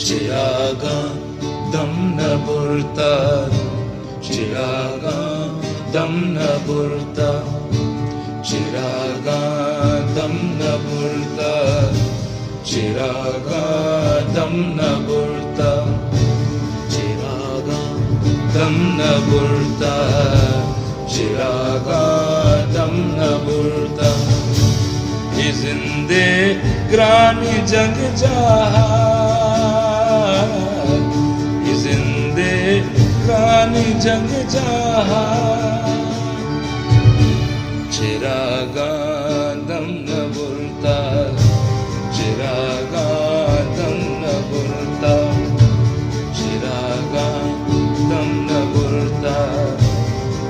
चिरागा दम न बुरता, चिरागा दम न बुरता, चिरागा दम न बुरता, चिरागा दम न बुरता, चिरागा दम न बुरता, चिरागा दम न बुरता। ये जिंदे ग्रानी जंग जहा, ये जिंदे ग्रानी जंग जहा, चिरागा दम न बुरता, चिरागा दम न बुरता, चिरागा दम न बुरता,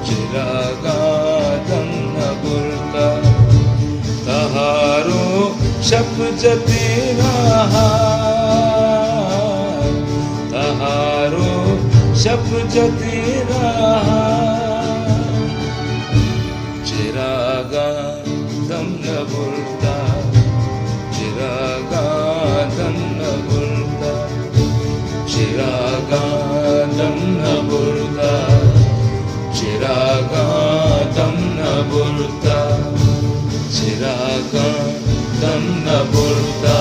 चिरागा दम न बुरता। तहारो शप जती रहा, तहारो शप जती रहा, चिरागा दम न बुरता, चिरागा दम न बुरता, चिरागा दम न बुरता, चिरागा दम न बुरता, चिरागा दम न बुरता,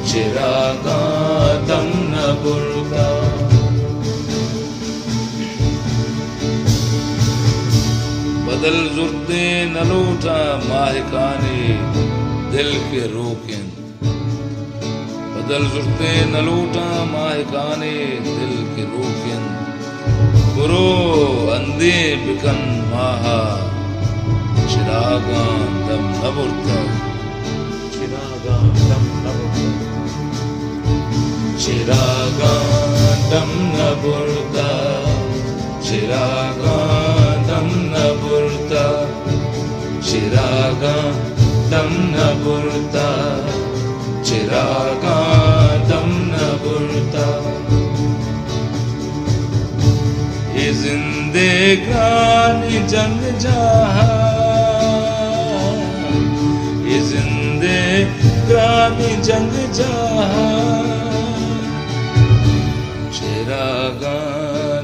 चिरागा दम न बुरता। बदल जुर्दे न लूटा माहिकाने दिल के रोकें, बदल जुर्दे न लूटा माहिकाने दिल के रोकें। गुरो अंधे बिकन माहा, चिरागा दम न बुरता, चिरागा दम न बुरता, चिरागा दम न बुरता, चिरागा दम न बुरता, चिरागा दम न बुरता, चिरागा दम न बुरता। ये जिंदगानी जंग जहा, ये जिंदगानी जंग जहा, चिरागा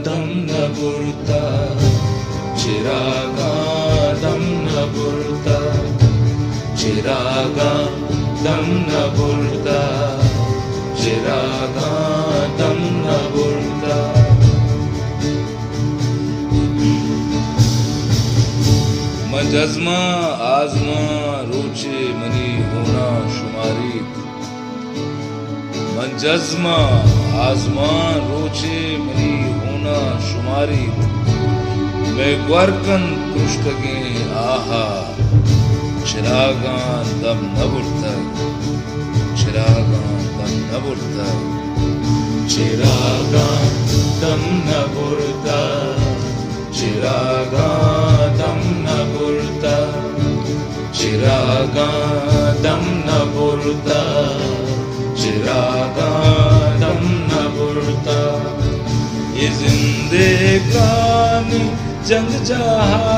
दम न बुरता, चिरागा दम न बुरता, चिरागा दम न बुरता, चिरागा दम न बुरता। मजज़मा आज़मा रोचे मनी होना शुमारी, मजज़मा आज़मा रोचे मनी होना शुमारी। मैं ग्वारकन पुष्टगे आहा, चिरागा दम न बुरता, चिरागा दम न बुरता, चिरागा दम न बुरता, चिरागा दम न बुरता, चिरागा दम न बुरता, चिरागा दम न बुरता। ये जिंदगानी जंग जहा,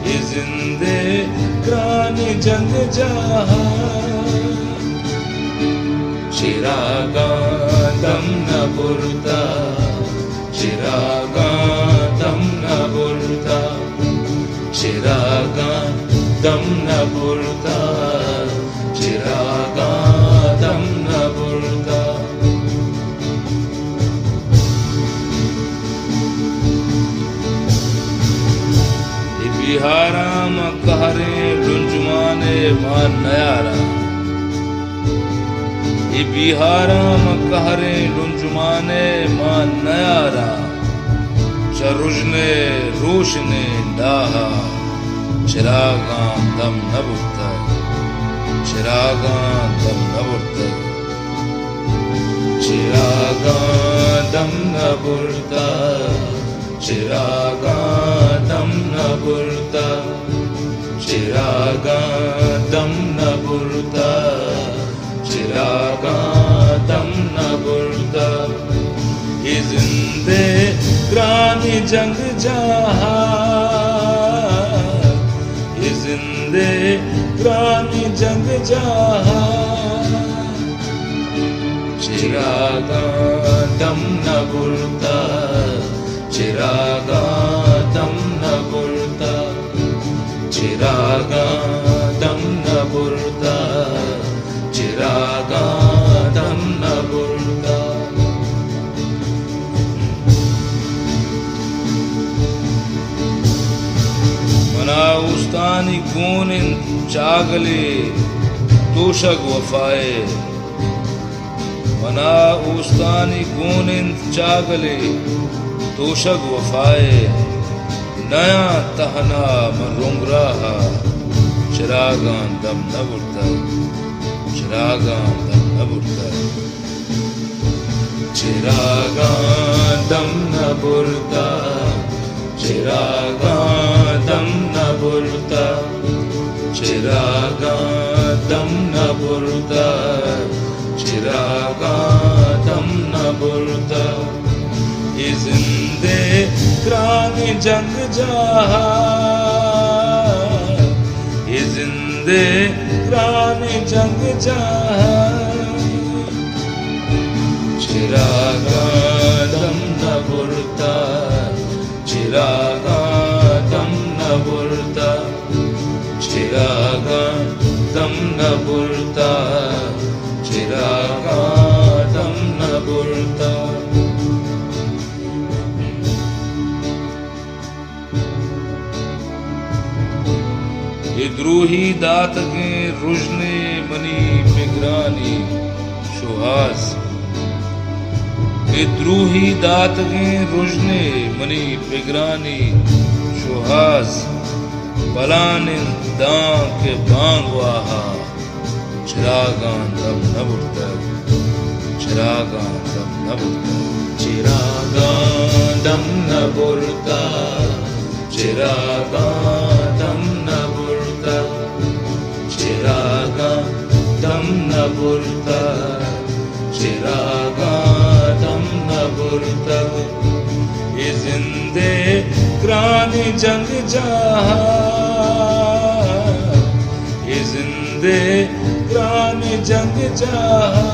ये जिंदगानी जंग जहा, चिरागा दम न बुरता, चिरागा दम न बुरता, चिरागा दम न बुरता, चिरागा दम न बुरता। बिहारा कहरे लुंजुमाने मान नयारा, ये बिहारा कहरे लुंजुमाने मान नयारा। चरुजने रोशने डाहा, चिरागा दम न बुरता, चिरागा दम न बुरता, चिरागा दम न बुरता, चिरागा दम न बुरता, चिरागा दम न बुरता, चिरागा दम न बुरता। ये जिंदगानी जंग जहा, ये जिंदगानी जंग जहा, चिरागादं न बुर्ता चिरागादं न बुर्ता चिरागादं न बुर्ता चिरागादं न बुर्ता मना उस्तानी गूनिन चागले तोशक वफाए मना उस्तानी गूनिन चागले तोशक वफाए नया तहना मन रोंग रहा चिरागान दम न बुरता चिरागान दम न बुरता चिरागान दम न बुरता चिरागान दम न बुरता चिरागान दम न बुरता चिरागादं न बुर्ता ये जिंदे क्रानी जंग जहा ये जिंदे क्रानी जंग जहा चिरागादं न बुर्ता चिरागादं न बुर्ता चिरागादं न बुर्ता चिरागादं न बुर्ता ये द्रोही दात के रुजने मनी पिगरानी सुहास ये द्रोही दात के रुजने मनी पिगरानी सुहास बलानिन दां के बांगवाहा चिरागान दम न बुरता चिरागान दम न बुरता चिरागान दम न बुरता चिरागान दम न बुरता चिरागान दम न बुरता चिरागान दम न बुरता ये जिंदे क्रानी जंग जहा ये जिंदे क्रानी जंग जहा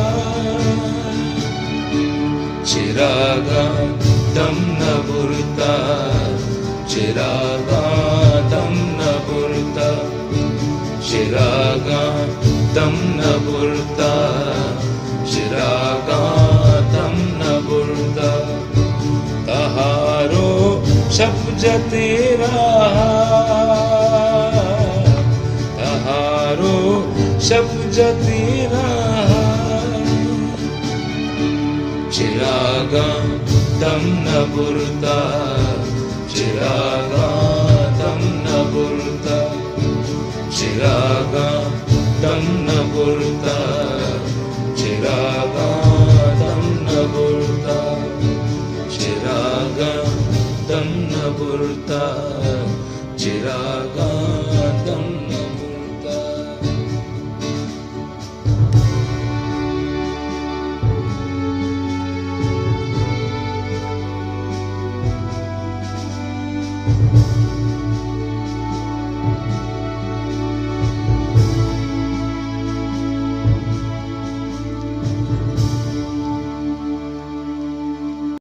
चिरागादं न बुरता चिरागादं न बुरता चिरागादं न बुरता चिरागादं न बुरता तहारो शब्द तेरा तहारो शब्द तेरा चिरागादं न बुरता चिरागादं न बुरता चिरागादं न बुरता चिरागादं न बुरता चिरागादं न बुरता चिरागादं